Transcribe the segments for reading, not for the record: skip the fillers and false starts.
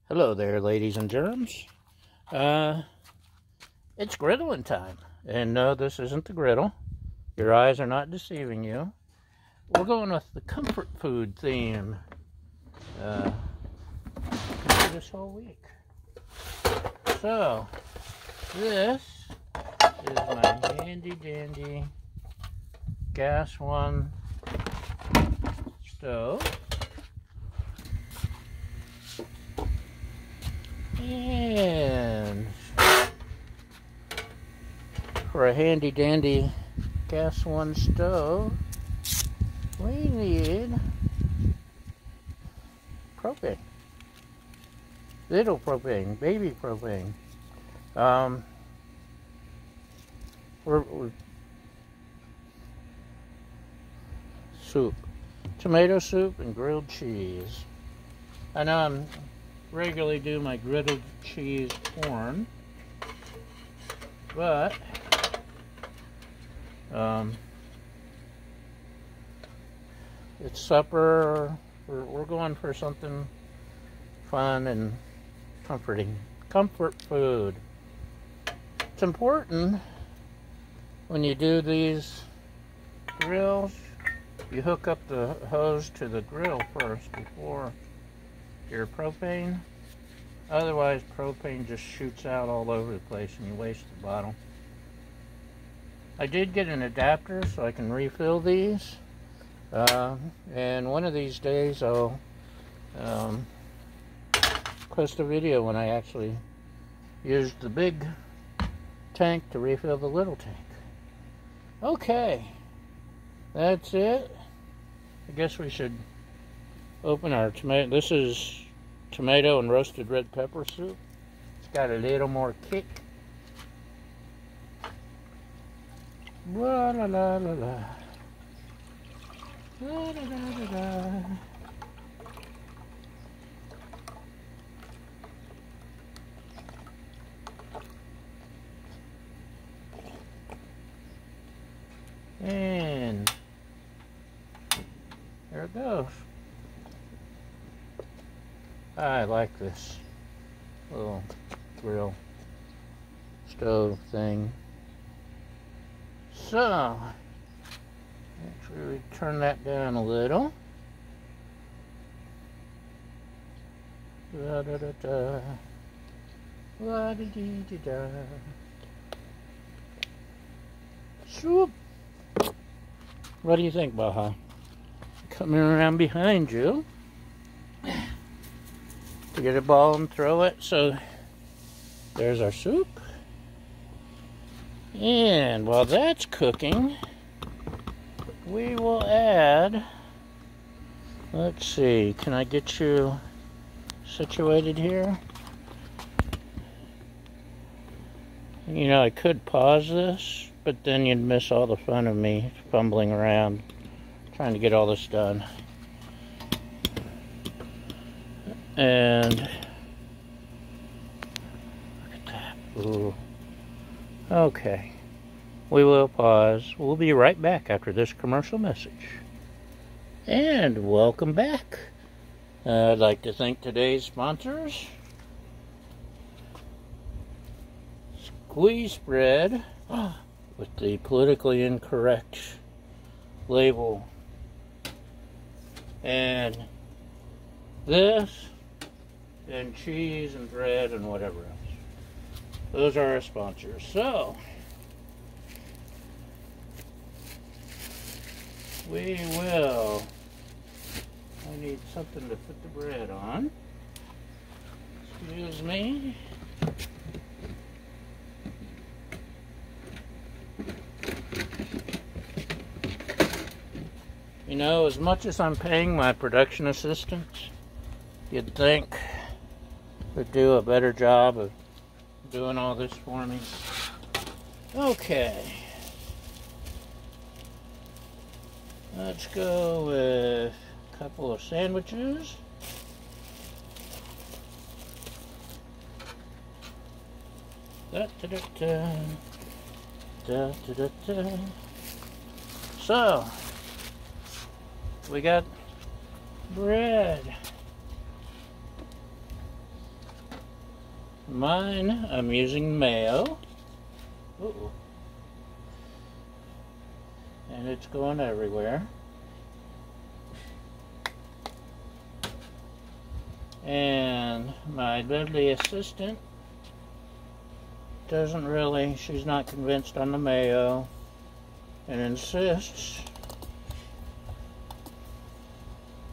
Hello there, ladies and germs. It's griddling time. And no, this isn't the griddle. Your eyes are not deceiving you. We're going with the comfort food theme for this whole week. So, this is my handy dandy gas one stove. And for a handy dandy gas one stove, we need propane. Little propane, baby propane. Soup. Tomato soup and grilled cheese. I know I'm regularly do my griddled cheese corn, but it's supper. We're going for something fun and comforting. Comfort food. It's important when you do these grills, you hook up the hose to the grill first before your propane. Otherwise, propane just shoots out all over the place and you waste the bottle. I did get an adapter so I can refill these. And one of these days I'll post a video when I actually used the big tank to refill the little tank. Okay, that's it. I guess we should open our tomato. This is tomato and roasted red pepper soup. It's got a little more kick. La la la la la. La la la la la. And there it goes. I like this little grill stove thing. So, actually we turn that down a little. La da da da. La dee dee dee da. Swoop. What do you think, Baja? Coming around behind you to get a ball and throw it. So there's our soup. And while that's cooking, we will add, let's see, can I get you situated here? You know, I could pause this, but then you'd miss all the fun of me fumbling around trying to get all this done. And look at that. Ooh. Okay. We will pause. We'll be right back after this commercial message. And welcome back. I'd like to thank today's sponsors. Squeeze Bread with the politically incorrect label. And this, and cheese and bread and whatever else. Those are our sponsors. So, we will, I need something to put the bread on. Excuse me. You know, as much as I'm paying my production assistants, you'd think they'd do a better job of doing all this for me. Okay. Let's go with a couple of sandwiches. Da, da, da, da. Da, da, da, da. So, we got bread. Mine, I'm using mayo. Ooh. And it's going everywhere. And my lovely assistant doesn't really, she's not convinced on the mayo and insists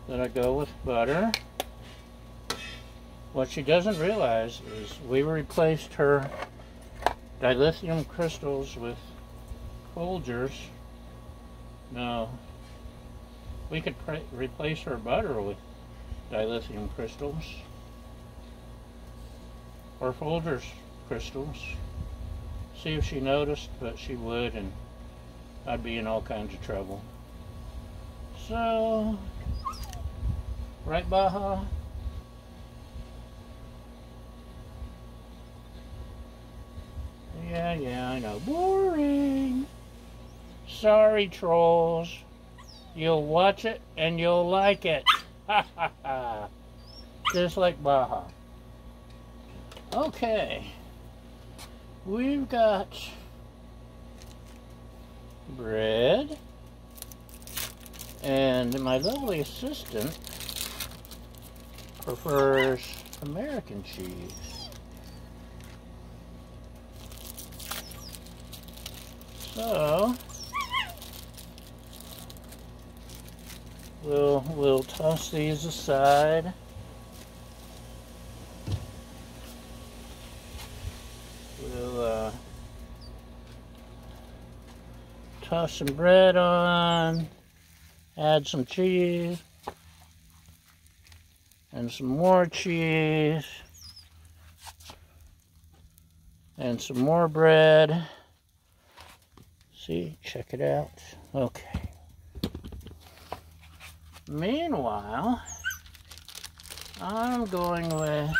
that I go with butter. What she doesn't realize is we replaced her dilithium crystals with Folgers. No, we could replace her butter with dilithium crystals or Folgers crystals. See if she noticed, but she would, and I'd be in all kinds of trouble. So, right, Baja? Yeah, I know. Boring. Sorry, trolls. You'll watch it and you'll like it. Ha ha ha. Just like Baja. Okay. We've got bread. And my lovely assistant prefers American cheese. So we'll toss these aside. We'll toss some bread on, add some cheese, and some more cheese, and some more bread. See, check it out. Okay. Meanwhile, I'm going with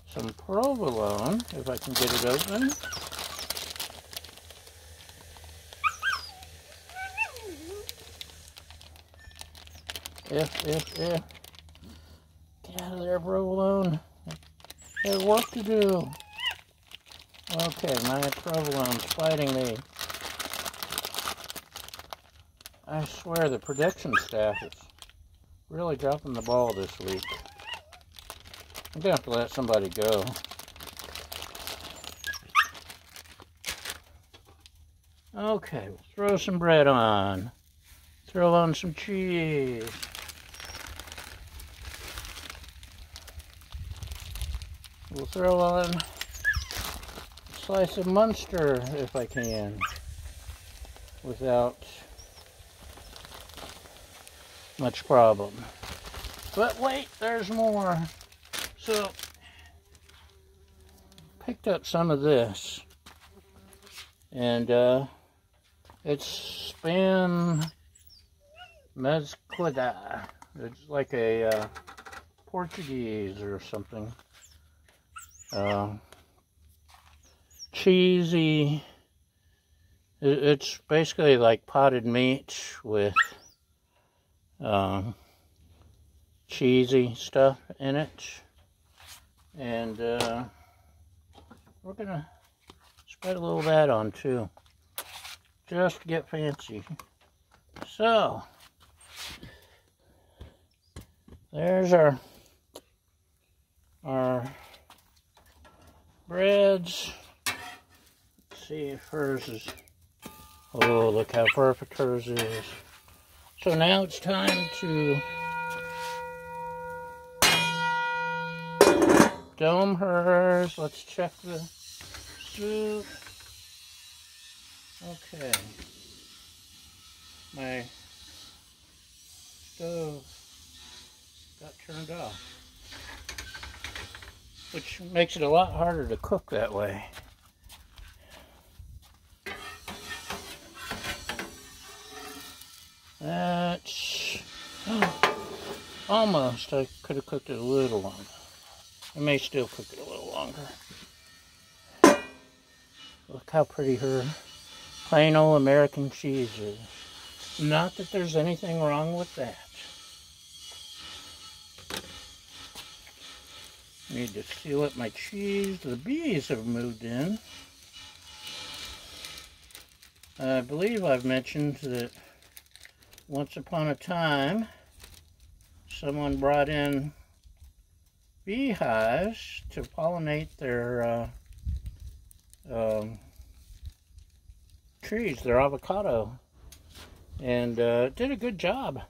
some provolone, if I can get it open. If. Get out of there, provolone. There's work to do. Okay, my provolone's fighting me. I swear the production staff is really dropping the ball this week. I'm gonna have to let somebody go. Okay, we'll throw some bread on. Throw on some cheese. We'll throw on a slice of Munster if I can, without much problem. But wait, there's more. So, picked up some of this, and it's spam mezclada. It's like a Portuguese or something. Cheesy. It's basically like potted meat with cheesy stuff in it. And we're gonna spread a little of that on too, just to get fancy. So there's our breads. Let's see if hers is, oh, look how perfect hers is. So now it's time to dome hers. Let's check the soup. Okay. My stove got turned off, which makes it a lot harder to cook that way. That's almost. I could have cooked it a little longer. I may still cook it a little longer. Look how pretty her plain old American cheese is. Not that there's anything wrong with that. Need to seal up my cheese. The bees have moved in. I believe I've mentioned that once upon a time, someone brought in beehives to pollinate their trees, their avocado, and did a good job.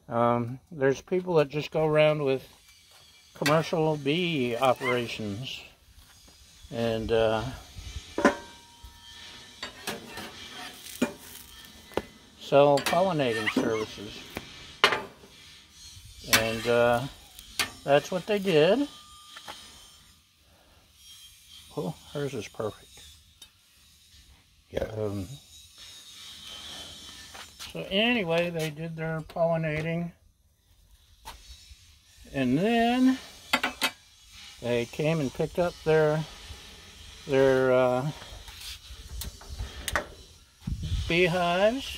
There's people that just go around with commercial bee operations and sell pollinating services, and that's what they did. Oh, hers is perfect. Yeah. So anyway, they did their pollinating, and then they came and picked up their beehives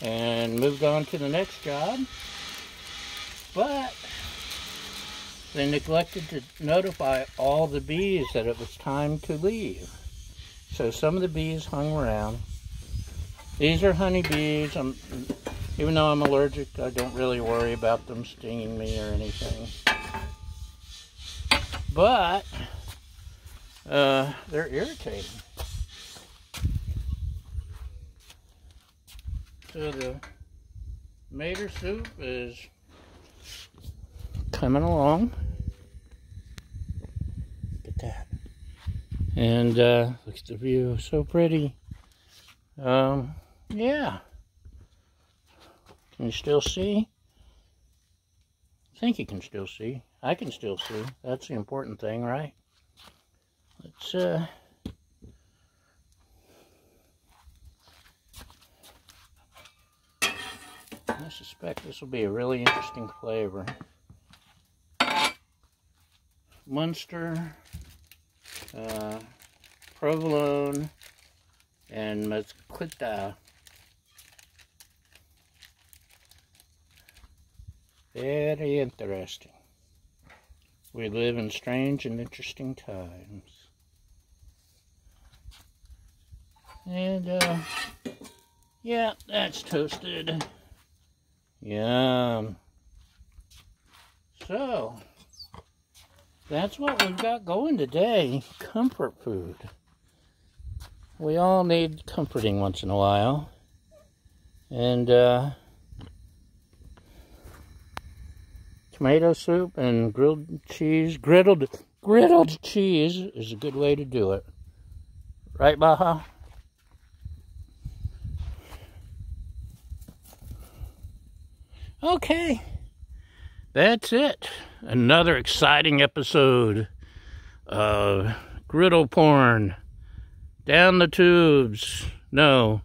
and moved on to the next job, but they neglected to notify all the bees that it was time to leave. So some of the bees hung around. These are honeybees. Even though I'm allergic, I don't really worry about them stinging me or anything. But they're irritating. So the tomato soup is coming along. Look at that. And look at the view, so pretty. Yeah. Can you still see? I think you can still see. I can still see. That's the important thing, right? Let's I suspect this will be a really interesting flavor. Munster, provolone, and mesquite. Very interesting. We live in strange and interesting times. And, yeah, that's toasted. Yum. So, that's what we've got going today. Comfort food. We all need comforting once in a while. And, tomato soup and grilled cheese, griddled cheese is a good way to do it. Right, Baja? Okay. That's it. Another exciting episode of griddle porn. Down the tubes. No.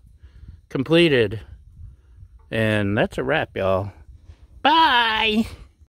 Completed. And that's a wrap, y'all. Bye!